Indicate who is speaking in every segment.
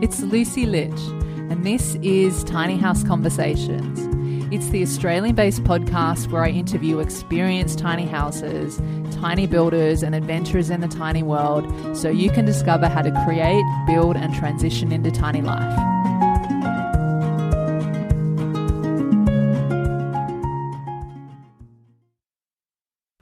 Speaker 1: It's Lucy Litch, and this is Tiny House Conversations. It's the Australian-based podcast where I interview experienced tiny houses, tiny builders, and adventurers in the tiny world so you can discover how to create, build, and transition into tiny life.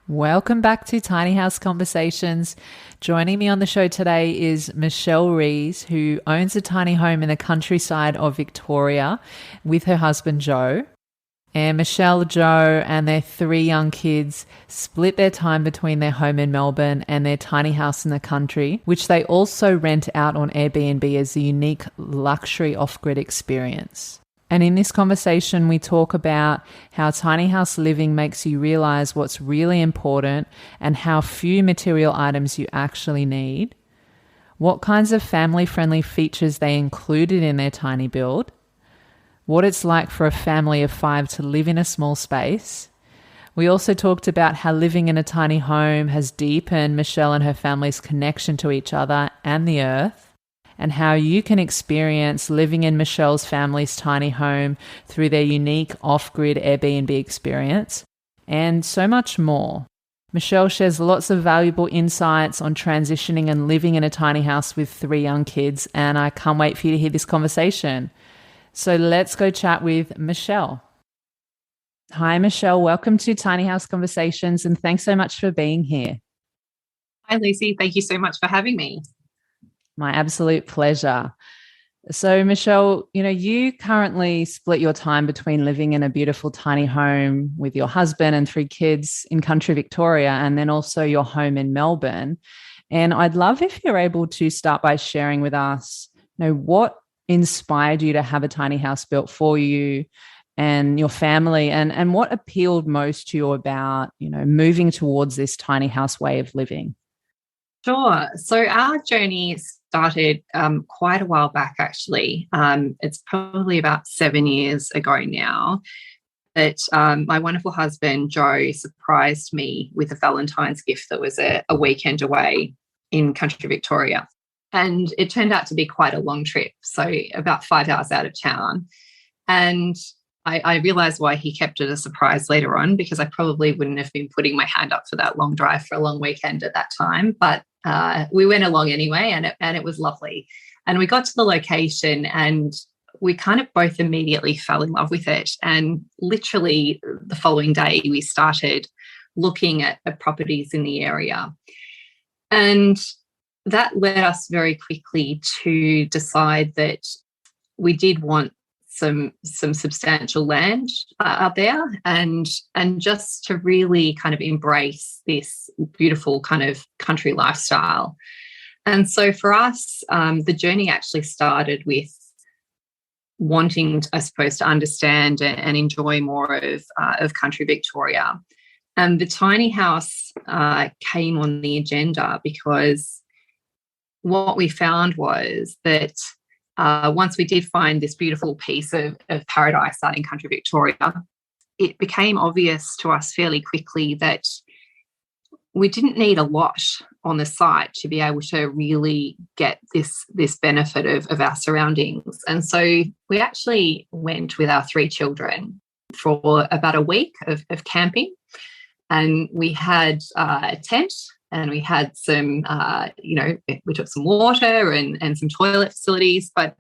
Speaker 1: Welcome back to Tiny House Conversations. Joining me on the show today is Michelle Rees, who owns a tiny home in the countryside of Victoria with her husband Joe. And Michelle, Joe, and their 3 young kids split their time between their home in Melbourne and their tiny house in the country, which they also rent out on Airbnb as a unique luxury off-grid experience. And in this conversation, we talk about how tiny house living makes you realize what's really important and how few material items you actually need, what kinds of family-friendly features they included in their tiny build, what it's like for a family of 5 to live in a small space. We also talked about how living in a tiny home has deepened Michelle and her family's connection to each other and the earth, and how you can experience living in Michelle's family's tiny home through their unique off-grid Airbnb experience, and so much more. Michelle shares lots of valuable insights on transitioning and living in a tiny house with 3 young kids, and I can't wait for you to hear this conversation. So let's go chat with Michelle. Hi, Michelle. Welcome to Tiny House Conversations, and thanks so much for being here.
Speaker 2: Hi, Lucy. Thank you so much for having me.
Speaker 1: My absolute pleasure. So, Michelle, you currently split your time between living in a beautiful tiny home with your husband and 3 kids in country Victoria, and then also your home in Melbourne. And I'd love if you're able to start by sharing with us, what inspired you to have a tiny house built for you and your family, and what appealed most to you about, moving towards this tiny house way of living?
Speaker 2: Sure. So our journey started quite a while back, actually. It's probably about 7 years ago now that my wonderful husband, Joe, surprised me with a Valentine's gift that was a weekend away in country Victoria. And it turned out to be quite a long trip, so about 5 hours out of town. And I realised why he kept it a surprise later on, because I probably wouldn't have been putting my hand up for that long drive for a long weekend at that time. But we went along anyway, and it was lovely. And we got to the location and we kind of both immediately fell in love with it. And literally the following day, we started looking at properties in the area. And that led us very quickly to decide that we did want some substantial land out there, and just to really kind of embrace this beautiful kind of country lifestyle. And so for us, the journey actually started with wanting, I suppose, to understand and enjoy more of country Victoria. And the tiny house came on the agenda because what we found was that once we did find this beautiful piece of paradise out in country Victoria, it became obvious to us fairly quickly that we didn't need a lot on the site to be able to really get this benefit of our surroundings. And so we actually went with our 3 children for about a week of camping, and we had a tent. And we had some, we took some water and some toilet facilities. But,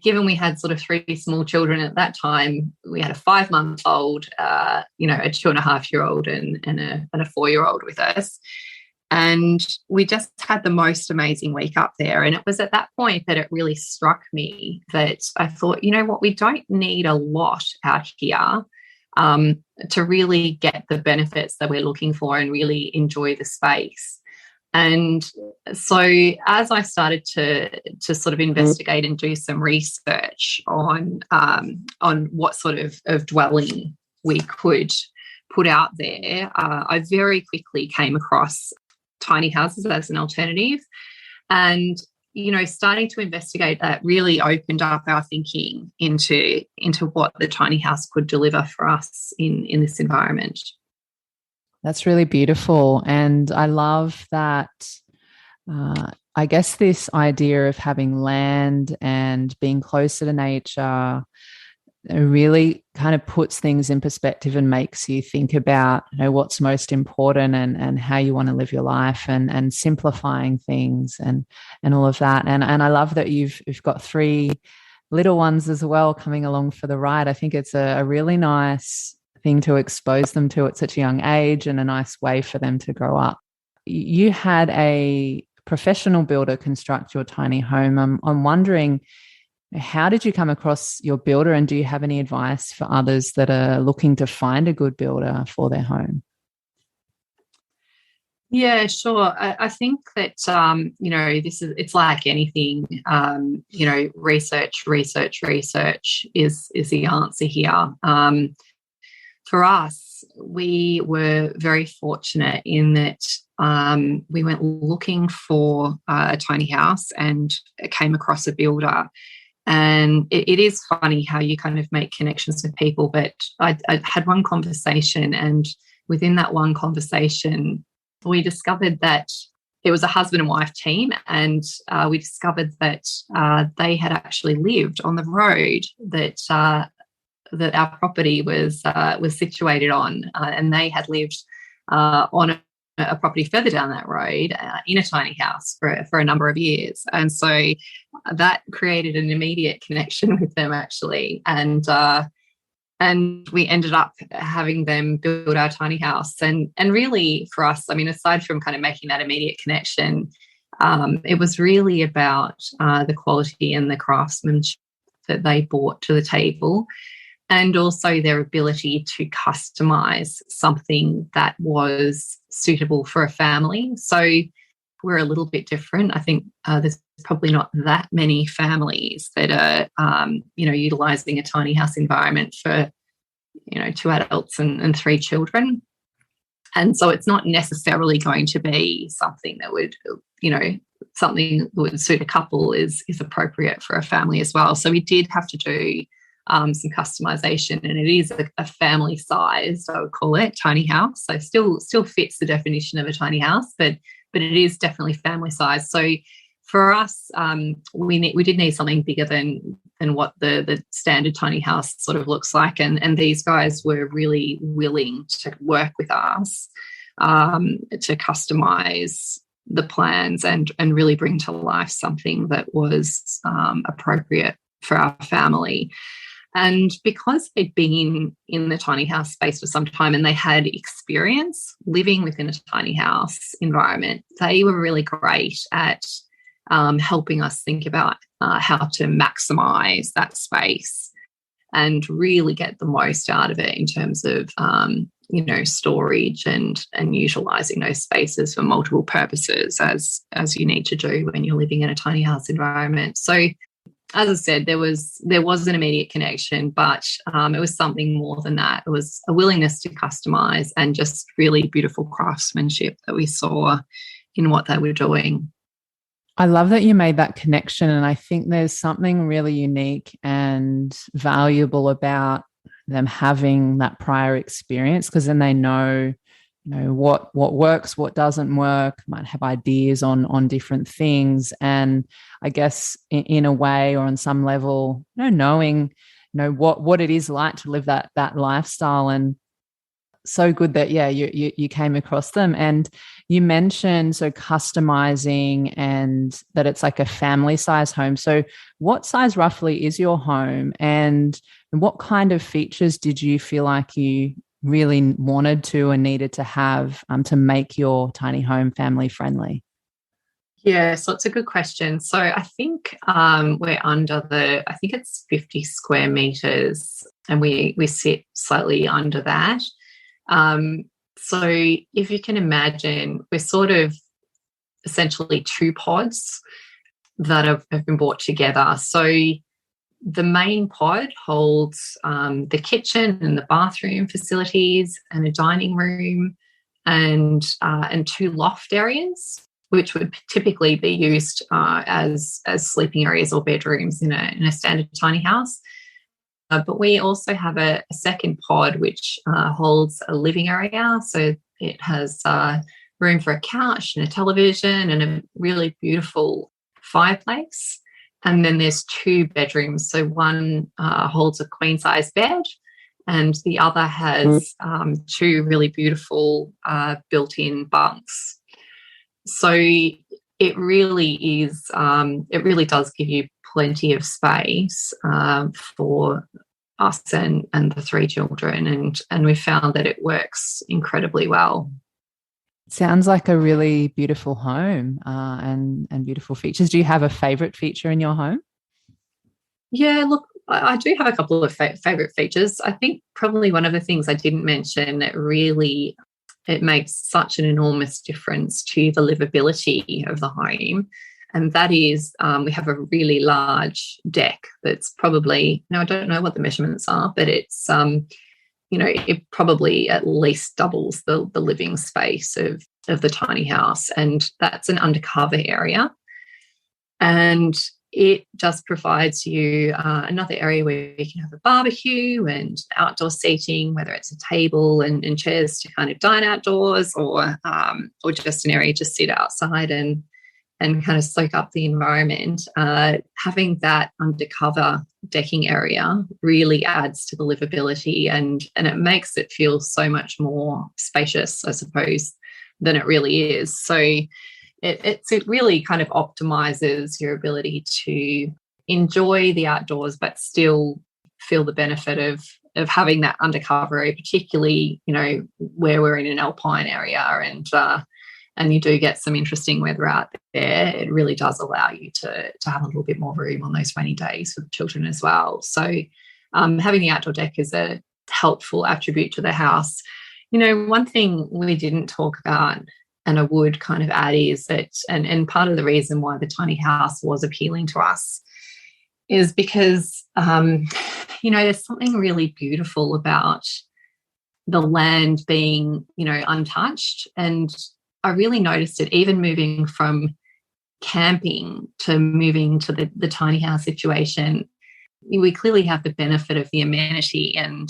Speaker 2: given we had sort of 3 small children at that time, we had a 5-month-old, a 2.5-year-old and a 4-year-old with us. And we just had the most amazing week up there. And it was at that point that it really struck me that I thought, what, we don't need a lot out here to really get the benefits that we're looking for and really enjoy the space. And so as I started to sort of investigate and do some research on what sort of dwelling we could put out there, I very quickly came across tiny houses as an alternative. And starting to investigate that really opened up our thinking into what the tiny house could deliver for us in this environment.
Speaker 1: That's really beautiful. And I love that I guess this idea of having land and being closer to nature, it really kind of puts things in perspective and makes you think about, what's most important, and how you want to live your life, and simplifying things, and all of that. And I love that you've got three little ones as well coming along for the ride. I think it's a really nice thing to expose them to at such a young age, and a nice way for them to grow up. You had a professional builder construct your tiny home. I'm wondering, how did you come across your builder, and do you have any advice for others that are looking to find a good builder for their home?
Speaker 2: Yeah, sure. I think that it's like anything. Research is the answer here. For us, we were very fortunate in that we went looking for a tiny house and came across a builder. And it is funny how you kind of make connections with people. But I had one conversation, and within that one conversation, we discovered that it was a husband and wife team, and we discovered that they had actually lived on the road that our property was situated on, and they had lived on a property further down that road in a tiny house for a number of years. And so that created an immediate connection with them, actually. And we ended up having them build our tiny house. And really for us, I mean, aside from kind of making that immediate connection, it was really about the quality and the craftsmanship that they brought to the table, and also their ability to customize something that was suitable for a family. So we're a little bit different. I think there's probably not that many families that are, utilizing a tiny house environment for, 2 adults and 3 children. And so it's not necessarily going to be something that would, something that would suit a couple is appropriate for a family as well. So we did have to do some customization, and it is a family size, I would call it, tiny house. So still fits the definition of a tiny house, but it is definitely family size. So for us, we did need something bigger than what the standard tiny house sort of looks like, and these guys were really willing to work with us to customize the plans and really bring to life something that was appropriate for our family. And because they'd been in the tiny house space for some time and they had experience living within a tiny house environment, they were really great at helping us think about how to maximize that space and really get the most out of it in terms of, storage and utilizing those spaces for multiple purposes as you need to do when you're living in a tiny house environment. So, as I said, there was an immediate connection, but it was something more than that. It was a willingness to customize and just really beautiful craftsmanship that we saw in what they were doing.
Speaker 1: I love that you made that connection, and I think there's something really unique and valuable about them having that prior experience, because then they know what works, what doesn't work, might have ideas on different things. And I guess in a way, or on some level, knowing what it is like to live that lifestyle. And so good that you came across them. And you mentioned customizing, and that it's like a family size home. So what size roughly is your home, and what kind of features did you feel like you really wanted to and needed to have to make your tiny home family friendly?
Speaker 2: Yeah, so it's a good question. So I think we're under I think it's 50 square meters, and we sit slightly under that. So if you can imagine, we're sort of essentially 2 pods that have been brought together. So the main pod holds the kitchen and the bathroom facilities and a dining room and 2 loft areas, which would typically be used as sleeping areas or bedrooms in a standard tiny house. But we also have a second pod which holds a living area. So it has room for a couch and a television and a really beautiful fireplace. And then there's 2 bedrooms. So one holds a queen size bed, and the other has 2 really beautiful built-in bunks. So it really is, it really does give you plenty of space for us and the 3 children. And we found that it works incredibly well.
Speaker 1: Sounds like a really beautiful home and beautiful features. Do you have a favourite feature in your home?
Speaker 2: Yeah, look, I do have a couple of favourite features. I think probably one of the things I didn't mention that really it makes such an enormous difference to the livability of the home, and that is we have a really large deck that's probably, now I don't know what the measurements are, but it's it probably at least doubles the living space of the tiny house, and that's an undercover area. And it just provides you another area where you can have a barbecue and outdoor seating, whether it's a table and chairs to kind of dine outdoors, or just an area to sit outside and kind of soak up the environment. Having that undercover decking area really adds to the livability, and it makes it feel so much more spacious, I suppose, than it really is. So it really kind of optimizes your ability to enjoy the outdoors, but still feel the benefit of having that undercover area, particularly, where we're in an alpine area and you do get some interesting weather out there. It really does allow you to have a little bit more room on those rainy days for the children as well. So having the outdoor deck is a helpful attribute to the house. One thing we didn't talk about, and I would kind of add, is that, and part of the reason why the tiny house was appealing to us is because, there's something really beautiful about the land being, untouched. And I really noticed it even moving from camping to moving to the tiny house situation. We clearly have the benefit of the amenity and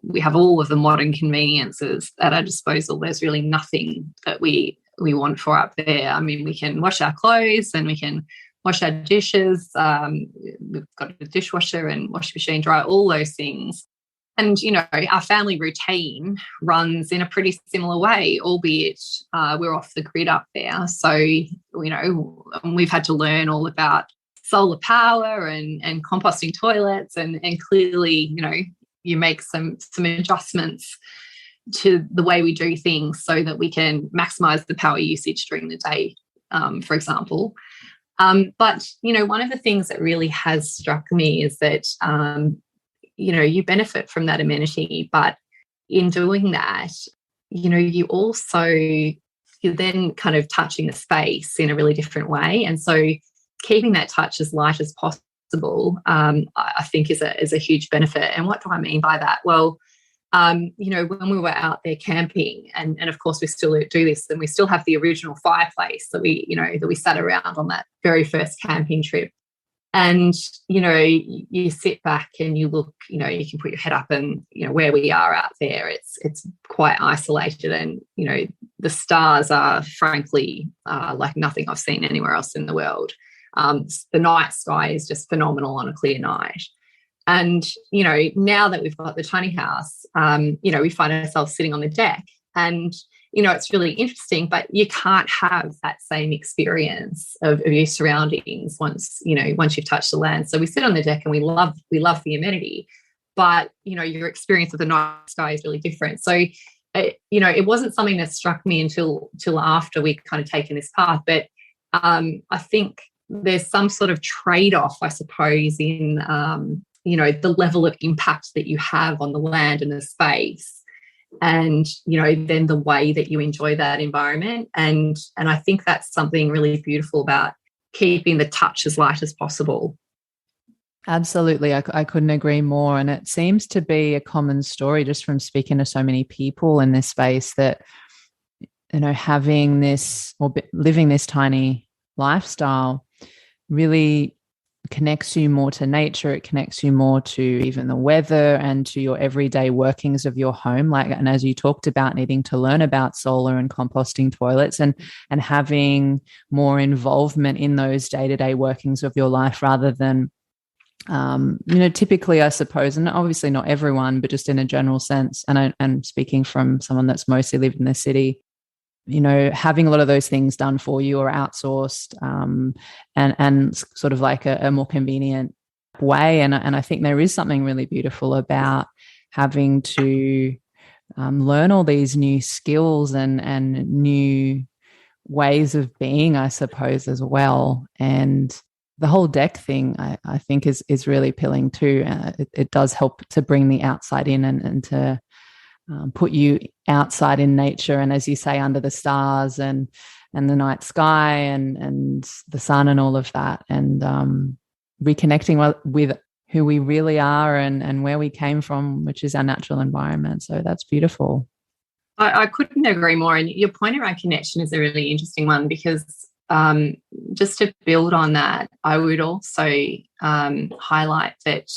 Speaker 2: we have all of the modern conveniences at our disposal. There's really nothing that we want for up there. I mean, we can wash our clothes and we can wash our dishes. We've got a dishwasher and washing machine, dryer, all those things. And, our family routine runs in a pretty similar way, albeit we're off the grid up there. So, we've had to learn all about solar power and composting toilets, and clearly, you make some adjustments to the way we do things so that we can maximize the power usage during the day, for example. But, one of the things that really has struck me is that, you benefit from that amenity, but in doing that, you're then kind of touching the space in a really different way. And so keeping that touch as light as possible, I think is a huge benefit. And what do I mean by that? Well, when we were out there camping, and of course we still do this, and we still have the original fireplace that we sat around on that very first camping trip. And, you sit back and you look, you can put your head up and, where we are out there, it's quite isolated. And, the stars are frankly like nothing I've seen anywhere else in the world. The night sky is just phenomenal on a clear night. And, now that we've got the tiny house, we find ourselves sitting on the deck and, it's really interesting, but you can't have that same experience of your surroundings once you've touched the land. So we sit on the deck and we love the amenity, but, your experience of the night sky is really different. So, it wasn't something that struck me until after we'd kind of taken this path. But I think there's some sort of trade-off, I suppose, in, the level of impact that you have on the land and the space. And, then the way that you enjoy that environment. And I think that's something really beautiful about keeping the touch as light as possible.
Speaker 1: Absolutely. I couldn't agree more. And it seems to be a common story just from speaking to so many people in this space that, having this or living this tiny lifestyle really connects you more to nature. It connects you more to even the weather and to your everyday workings of your home. And as you talked about, needing to learn about solar and composting toilets, and having more involvement in those day-to-day workings of your life, rather than typically, I suppose, and obviously not everyone, but just in a general sense, and I'm speaking from someone that's mostly lived in the city, having a lot of those things done for you or outsourced, and sort of like a more convenient way. And I think there is something really beautiful about having to learn all these new skills and new ways of being, I suppose, as well. And the whole deck thing, I think, is really appealing too. It does help to bring the outside in, and to put you outside in nature, and as you say, under the stars and the night sky and the sun and all of that, and reconnecting with who we really are and where we came from, which is our natural environment. So that's beautiful.
Speaker 2: I couldn't agree more. And your point around connection is a really interesting one, because just to build on that, I would also highlight that,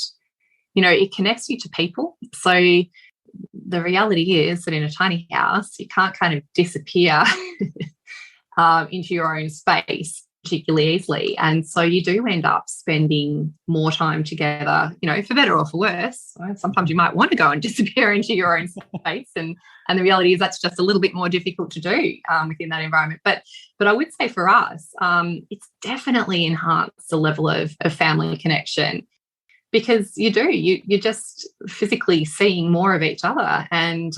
Speaker 2: it connects you to people. So the reality is that in a tiny house, you can't kind of disappear into your own space particularly easily. And so you do end up spending more time together, for better or for worse. Sometimes you might want to go and disappear into your own space. And the reality is that's just a little bit more difficult to do within that environment. But I would say for us, it's definitely enhanced the level of family connection, because you're just physically seeing more of each other. And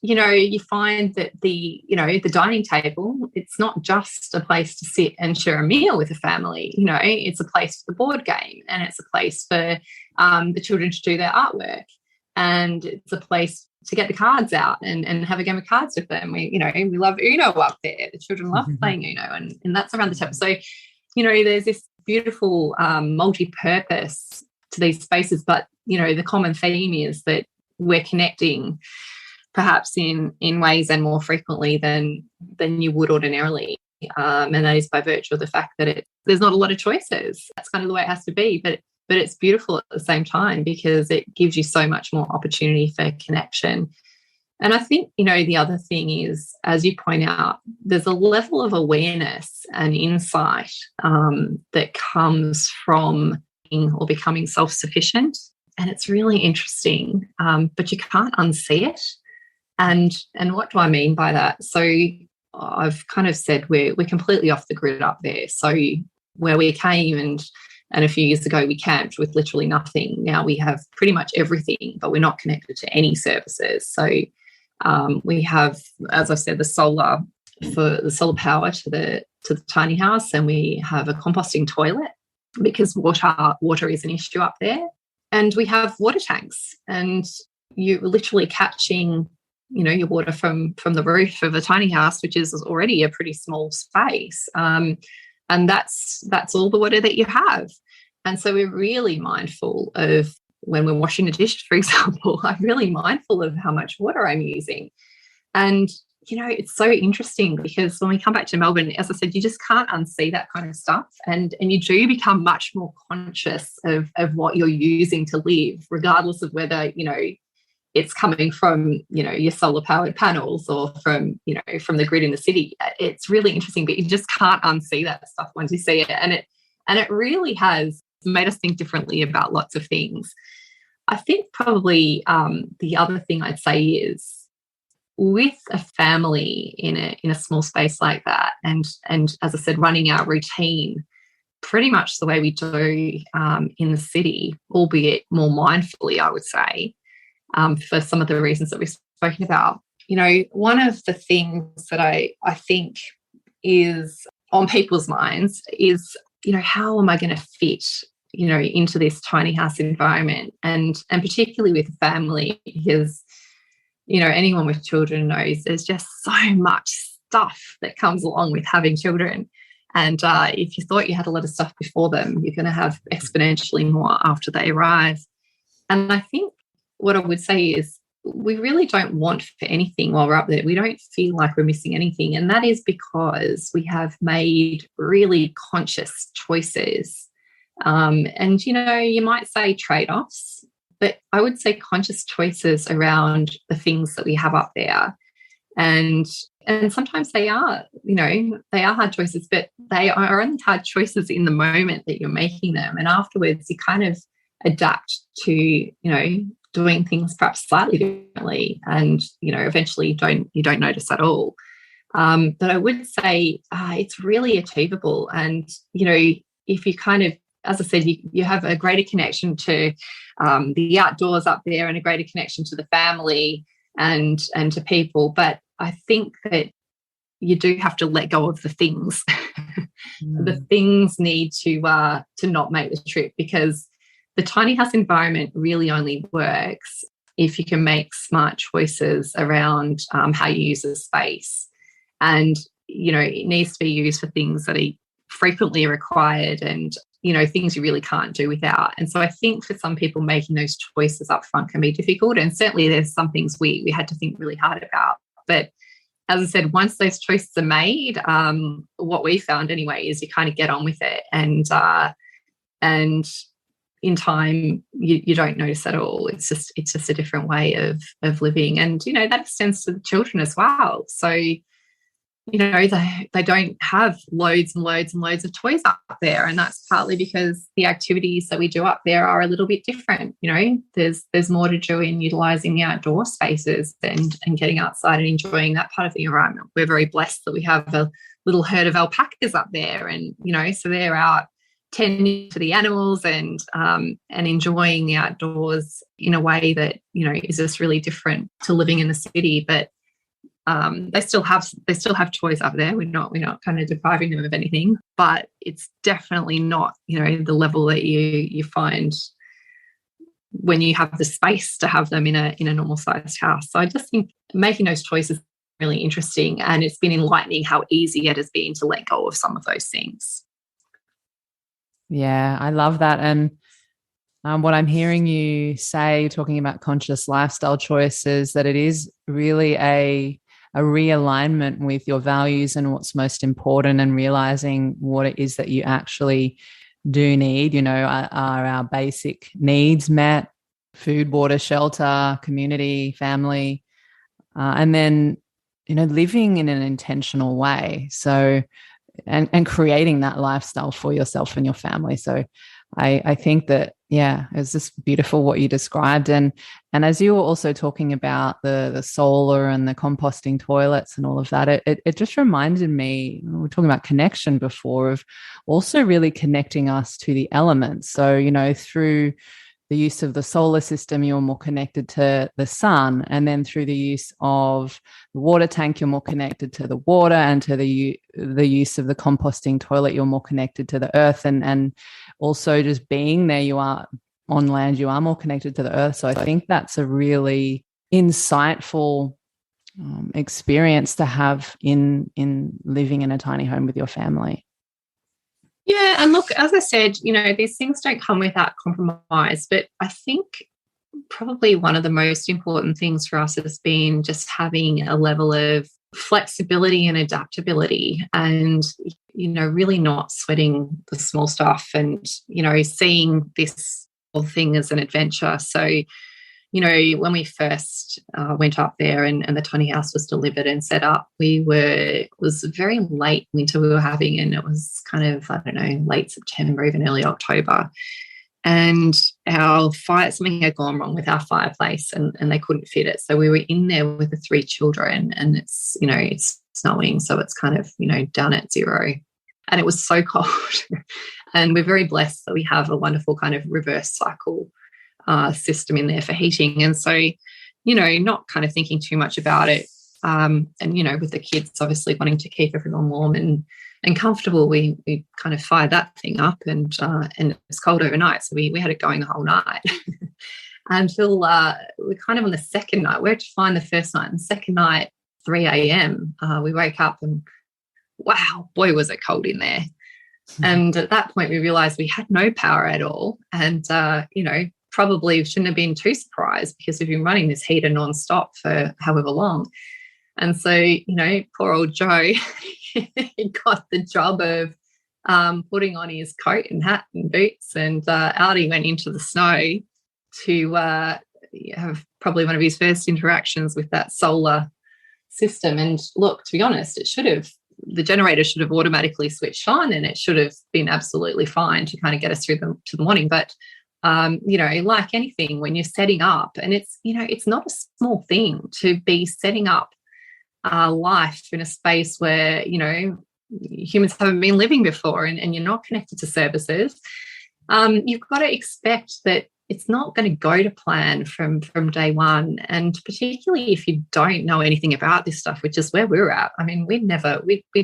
Speaker 2: you find that the dining table, it's not just a place to sit and share a meal with a family. It's a place for the board game, and it's a place for the children to do their artwork, and it's a place to get the cards out and have a game of cards with them. We love Uno up there. The children love playing Uno, and that's around the table. So, there's this beautiful multi-purpose to these spaces, but, the common theme is that we're connecting perhaps in ways and more frequently than you would ordinarily. And that is by virtue of the fact that there's not a lot of choices. That's kind of the way it has to be. But it's beautiful at the same time, because it gives you so much more opportunity for connection. And I think, the other thing is, as you point out, there's a level of awareness and insight that comes from being or becoming self-sufficient. And it's really interesting, but you can't unsee it. And what do I mean by that? So I've kind of said we're completely off the grid up there. So where we came and a few years ago we camped with literally nothing. Now we have pretty much everything, but we're not connected to any services. So we have, as I've said, the solar power to the tiny house, and we have a composting toilet because water is an issue up there, and we have water tanks, and you're literally catching your water from the roof of a tiny house, which is already a pretty small space, and that's all the water that you have. And so we're really mindful of, when we're washing the dishes, for example, I'm really mindful of how much water I'm using. And, it's so interesting, because when we come back to Melbourne, as I said, you just can't unsee that kind of stuff. And you do become much more conscious of what you're using to live, regardless of whether, it's coming from, your solar powered panels or from the grid in the city. It's really interesting, but you just can't unsee that stuff once you see it. And it really has made us think differently about lots of things. I think probably the other thing I'd say is, with a family in a small space like that, and as I said, running our routine pretty much the way we do in the city, albeit more mindfully, I would say, for some of the reasons that we've spoken about. One of the things that I think is on people's minds is, how am I going to fit, into this tiny house environment, and particularly with family, because, anyone with children knows there's just so much stuff that comes along with having children. And if you thought you had a lot of stuff before them, you're going to have exponentially more after they arrive. And I think what I would say is, we really don't want for anything while we're up there. We don't feel like we're missing anything. And that is because we have made really conscious choices. And, you might say trade-offs, but I would say conscious choices around the things that we have up there. And sometimes they are, they are hard choices, but they are only hard choices in the moment that you're making them. And afterwards, you kind of adapt to, doing things perhaps slightly differently, and eventually you don't notice at all. But I would say it's really achievable, and if you kind of, as I said, you have a greater connection to the outdoors up there, and a greater connection to the family and to people. But I think that you do have to let go of the things. The things need to not make the trip, because the tiny house environment really only works if you can make smart choices around how you use the space. And, it needs to be used for things that are frequently required, and, things you really can't do without. And so I think for some people, making those choices up front can be difficult. And certainly there's some things we had to think really hard about. But as I said, once those choices are made, what we found anyway is you kind of get on with it. And in time, you don't notice at all. It's just a different way of living. And, that extends to the children as well. So, they don't have loads and loads and loads of toys up there. And that's partly because the activities that we do up there are a little bit different. There's more to do in utilising the outdoor spaces and getting outside and enjoying that part of the environment. We're very blessed that we have a little herd of alpacas up there, and, so they're out tending to the animals and enjoying the outdoors in a way that, is just really different to living in the city. But they still have toys up there. We're not kind of depriving them of anything, but it's definitely not, the level that you find when you have the space to have them in a normal sized house. So I just think making those choices is really interesting, and it's been enlightening how easy it has been to let go of some of those things.
Speaker 1: Yeah, I love that. And what I'm hearing you say, talking about conscious lifestyle choices, that it is really a realignment with your values and what's most important, and realizing what it is that you actually do need. Are our basic needs met? Food, water, shelter, community, family, and then, living in an intentional way. So, and creating that lifestyle for yourself and your family. So I think that, yeah, it's just beautiful what you described. And as you were also talking about the solar and the composting toilets and all of that, it just reminded me, we were talking about connection before, of also really connecting us to the elements. So, through the use of the solar system, you're more connected to the sun. And then through the use of the water tank, you're more connected to the water, and to the use of the composting toilet, you're more connected to the earth. And also just being there, you are on land, you are more connected to the earth. So I think that's a really insightful experience to have in living in a tiny home with your family.
Speaker 2: Yeah, and look, as I said, these things don't come without compromise, but I think probably one of the most important things for us has been just having a level of flexibility and adaptability, and, really not sweating the small stuff, and, seeing this whole thing as an adventure. So, when we first went up there and the tiny house was delivered and set up, it was very late winter we were having, and it was kind of, I don't know, late September, even early October. And something had gone wrong with our fireplace, and they couldn't fit it. So we were in there with the 3 children, and it's snowing. So it's kind of, down at 0. And it was so cold. And we're very blessed that we have a wonderful kind of reverse cycle system in there for heating. And so, not kind of thinking too much about it. And, with the kids obviously wanting to keep everyone warm and comfortable, we kind of fired that thing up, and it was cold overnight. So we had it going the whole night until we're kind of on the second night. Where to find the first night? And the second night, 3 a.m., we wake up and, wow, boy, was it cold in there. And at that point, we realized we had no power at all. And, probably shouldn't have been too surprised because we've been running this heater nonstop for however long. And so, poor old Joe, he got the job of putting on his coat and hat and boots, and out he went into the snow to have probably one of his first interactions with that solar system. And look, to be honest, the generator should have automatically switched on, and it should have been absolutely fine to kind of get us through to the morning. But like anything, when you're setting up, and it's not a small thing to be setting up life in a space where humans haven't been living before, and you're not connected to services. You've got to expect that it's not going to go to plan from day one, and particularly if you don't know anything about this stuff, which is where we were at. I mean, we'd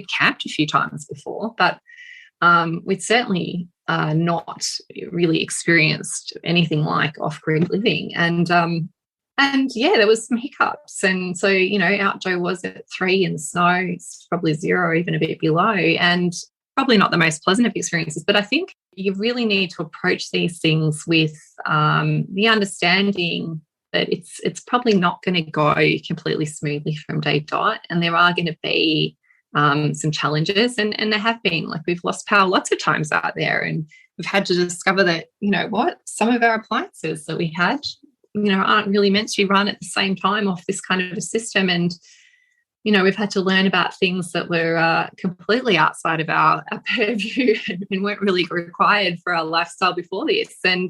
Speaker 2: camped a few times before, but we'd certainly not really experienced anything like off-grid living. And yeah, there was some hiccups. And so, out Joe was at 3 in the snow. It's probably 0, even a bit below, and probably not the most pleasant of experiences. But I think you really need to approach these things with the understanding that it's probably not going to go completely smoothly from day dot. And there are going to be some challenges. And there have been, like, we've lost power lots of times out there. And we've had to discover that, some of our appliances that we had, aren't really meant to be run at the same time off this kind of a system. And, we've had to learn about things that were completely outside of our purview and weren't really required for our lifestyle before this. And,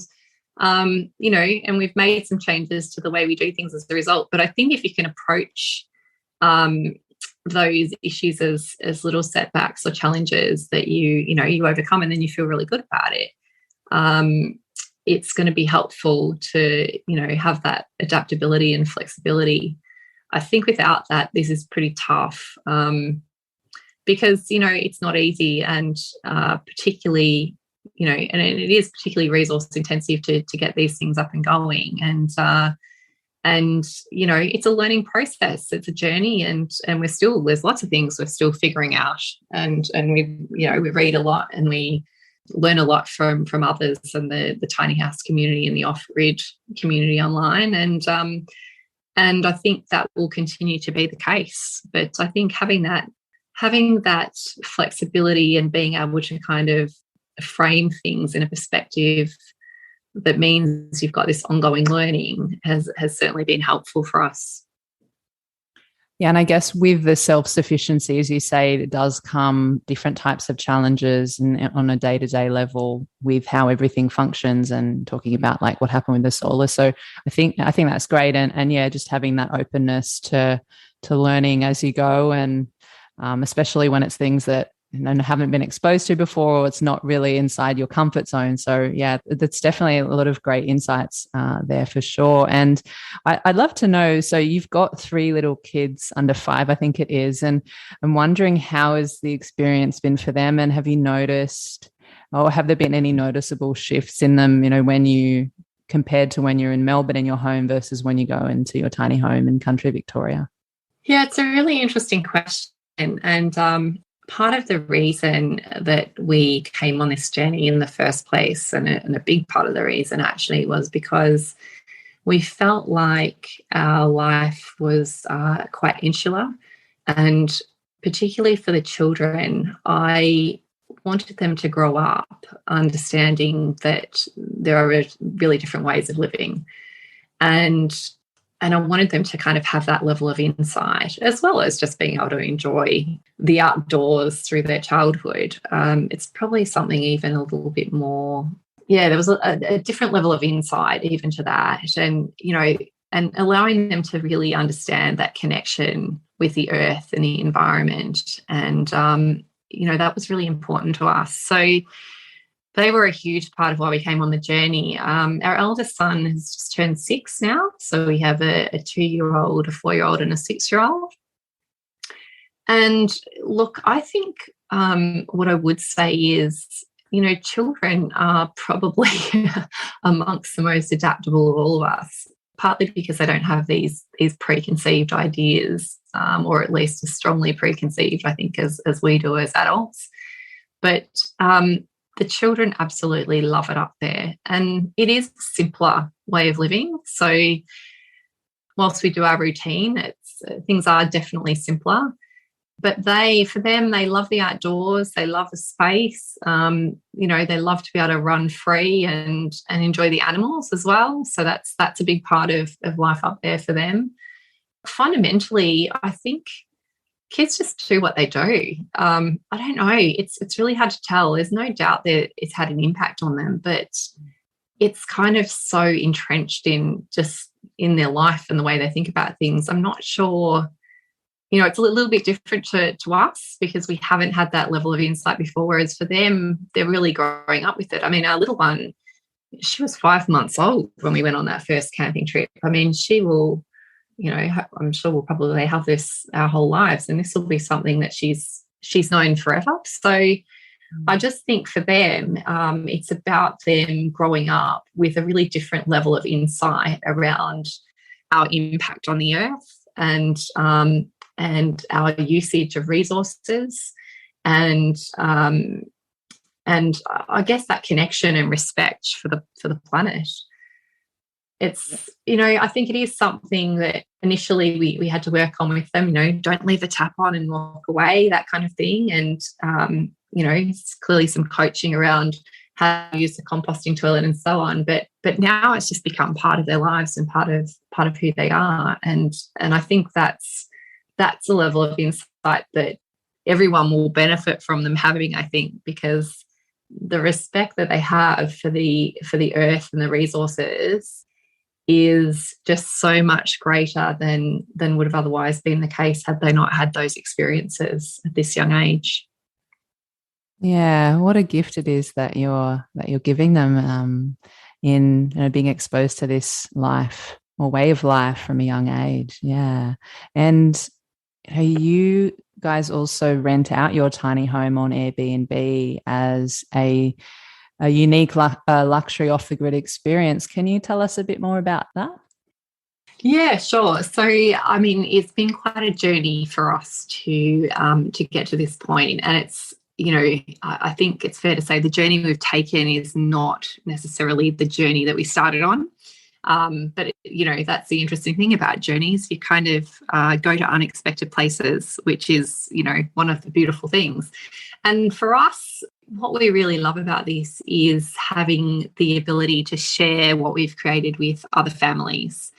Speaker 2: and we've made some changes to the way we do things as a result. But I think if you can approach those issues as little setbacks or challenges that you overcome, and then you feel really good about it, it's going to be helpful to, have that adaptability and flexibility. I think without that, this is pretty tough because, it's not easy, and particularly, and it is particularly resource intensive to get these things up and going. And it's a learning process. It's a journey, and there's lots of things we're still figuring out. And we read a lot, and we learn a lot from others and the tiny house community and the off-grid community online. And I think that will continue to be the case. But I think having that flexibility and being able to kind of frame things in a perspective that means you've got this ongoing learning has certainly been helpful for us.
Speaker 1: Yeah, and I guess with the self-sufficiency, as you say, it does come different types of challenges and on a day-to-day level with how everything functions, and talking about like what happened with the solar. So I think that's great, and yeah, just having that openness to learning as you go, and especially when it's things that haven't been exposed to before, or it's not really inside your comfort zone. So yeah, that's definitely a lot of great insights there for sure. And I'd love to know, so you've got 3 little kids under 5, I think it is, and I'm wondering, how has the experience been for them, and have you noticed, or have there been any noticeable shifts in them, when you compared to when you're in Melbourne in your home versus when you go into your tiny home in country Victoria?
Speaker 2: Yeah, it's a really interesting question. And part of the reason that we came on this journey in the first place, and a big part of the reason actually, was because we felt like our life was quite insular. And particularly for the children, I wanted them to grow up understanding that there are really different ways of living. And I wanted them to kind of have that level of insight, as well as just being able to enjoy the outdoors through their childhood. It's probably something even a little bit more, there was a different level of insight even to that. And, and allowing them to really understand that connection with the earth and the environment. And, that was really important to us. So they were a huge part of why we came on the journey. Our eldest son has just turned 6 now. So we have a 2-year-old, a 4-year-old, and a 6-year-old. And look, I think what I would say is, children are probably amongst the most adaptable of all of us, partly because they don't have these preconceived ideas, or at least as strongly preconceived, I think, as we do as adults. But the children absolutely love it up there. And it is a simpler way of living. So whilst we do our routine, things are definitely simpler. But for them, they love the outdoors. They love the space. They love to be able to run free and enjoy the animals as well. So that's a big part of life up there for them. Fundamentally, I think kids just do what they do. I don't know. It's really hard to tell. There's no doubt that it's had an impact on them, but it's kind of so entrenched in their life and the way they think about things. I'm not sure. It's a little bit different to us because we haven't had that level of insight before, whereas for them, they're really growing up with it. I mean, our little one, she was 5 months old when we went on that first camping trip. I mean, she will, I'm sure we'll probably have this our whole lives, and this will be something that she's known forever. So I just think for them, it's about them growing up with a really different level of insight around our impact on the earth and our usage of resources, and I guess that connection and respect for the planet. It's, I think it is something that initially we had to work on with them, don't leave the tap on and walk away, that kind of thing. And, it's clearly some coaching around how to use the composting toilet and so on. But now it's just become part of their lives and part of who they are. And I think that's a level of insight that everyone will benefit from them having, I think, because the respect that they have for the earth and the resources is just so much greater than would have otherwise been the case had they not had those experiences at this young age.
Speaker 1: Yeah, what a gift it is that you're giving them in being exposed to this life or way of life from a young age. Yeah. And you guys also rent out your tiny home on Airbnb as a unique luxury off-the-grid experience. Can you tell us a bit more about that?
Speaker 2: Yeah, sure. So, I mean, it's been quite a journey for us to get to this point, and it's, I think it's fair to say the journey we've taken is not necessarily the journey that we started on. But that's the interesting thing about journeys. You kind of go to unexpected places, which is, one of the beautiful things. And for us, what we really love about this is having the ability to share what we've created with other families.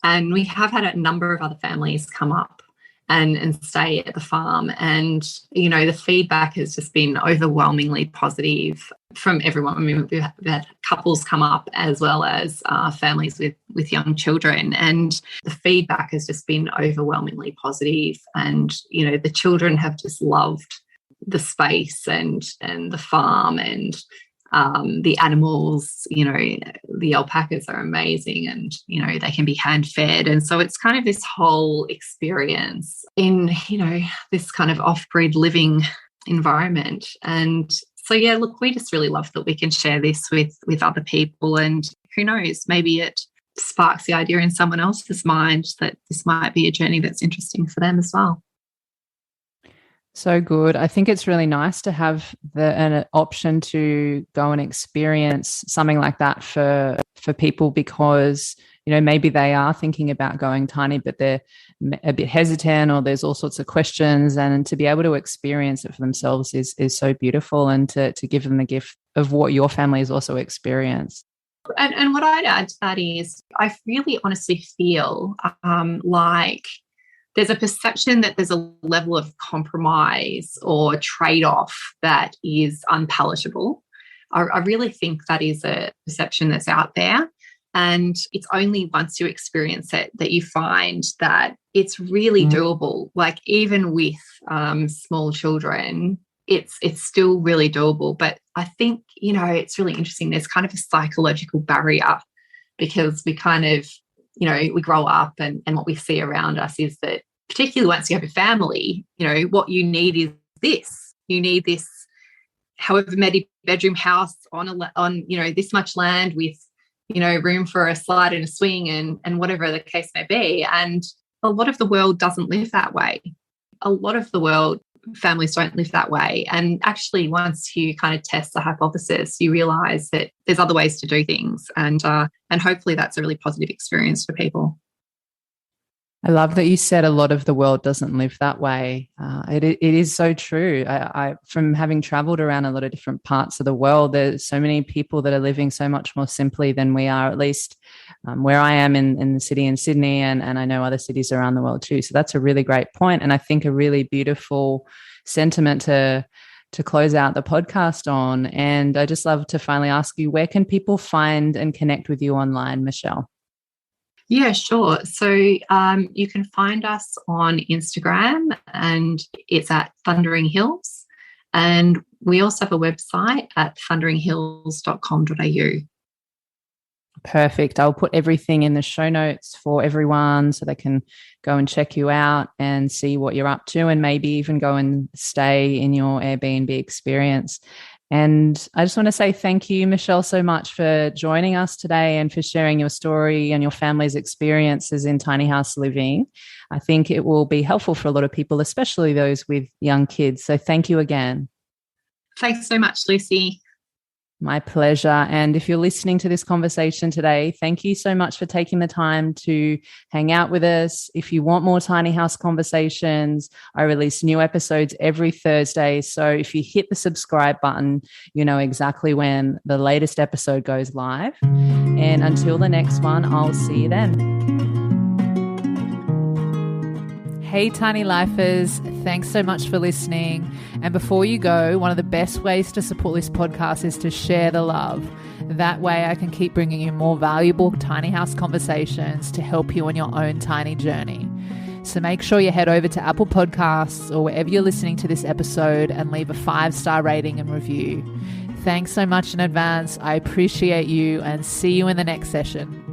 Speaker 2: And we have had a number of other families come up and stay at the farm. And, the feedback has just been overwhelmingly positive from everyone. I mean, we've had couples come up as well as families with young children. And the feedback has just been overwhelmingly positive. And, the children have just loved the space and the farm and the animals. The alpacas are amazing, and they can be hand fed, and so it's kind of this whole experience in this kind of off-grid living environment. And so yeah, look, we just really love that we can share this with other people, and who knows, maybe it sparks the idea in someone else's mind that this might be a journey that's interesting for them as well.
Speaker 1: So good. I think it's really nice to have an option to go and experience something like that for people, because, maybe they are thinking about going tiny, but they're a bit hesitant, or there's all sorts of questions, and to be able to experience it for themselves is so beautiful, and to give them the gift of what your family has also experienced.
Speaker 2: And what I'd add to that is I really honestly feel like there's a perception that there's a level of compromise or trade-off that is unpalatable. I really think that is a perception that's out there. And it's only once you experience it that you find that it's really doable. Like, even with small children, it's still really doable. But I think, it's really interesting. There's kind of a psychological barrier, because we kind of, we grow up and what we see around us is that, particularly once you have a family, what you need is this. You need this however many bedroom house on this much land with, room for a slide and a swing and whatever the case may be. And a lot of the world doesn't live that way. A lot of the world families don't live that way. And actually, once you kind of test the hypothesis, you realize that there's other ways to do things. And hopefully that's a really positive experience for people.
Speaker 1: I love that you said a lot of the world doesn't live that way. It is so true. I from having traveled around a lot of different parts of the world, there's so many people that are living so much more simply than we are, at least where I am in the city in Sydney, and I know other cities around the world too. So that's a really great point, and I think a really beautiful sentiment to close out the podcast on. And I just love to finally ask you, where can people find and connect with you online, Michelle?
Speaker 2: Yeah, sure. So you can find us on Instagram, and it's at Thundering Hills. And we also have a website at thunderinghills.com.au.
Speaker 1: Perfect. I'll put everything in the show notes for everyone so they can go and check you out and see what you're up to, and maybe even go and stay in your Airbnb experience. And I just want to say thank you, Michelle, so much for joining us today and for sharing your story and your family's experiences in tiny house living. I think it will be helpful for a lot of people, especially those with young kids. So thank you again.
Speaker 2: Thanks so much, Lucy.
Speaker 1: My pleasure. And if you're listening to this conversation today, thank you so much for taking the time to hang out with us. If you want more tiny house conversations, I release new episodes every Thursday. So if you hit the subscribe button, you know exactly when the latest episode goes live. And until the next one, I'll see you then. Hey, Tiny Lifers, thanks so much for listening. And before you go, one of the best ways to support this podcast is to share the love. That way I can keep bringing you more valuable tiny house conversations to help you on your own tiny journey. So make sure you head over to Apple Podcasts or wherever you're listening to this episode and leave a 5-star rating and review. Thanks so much in advance. I appreciate you, and see you in the next session.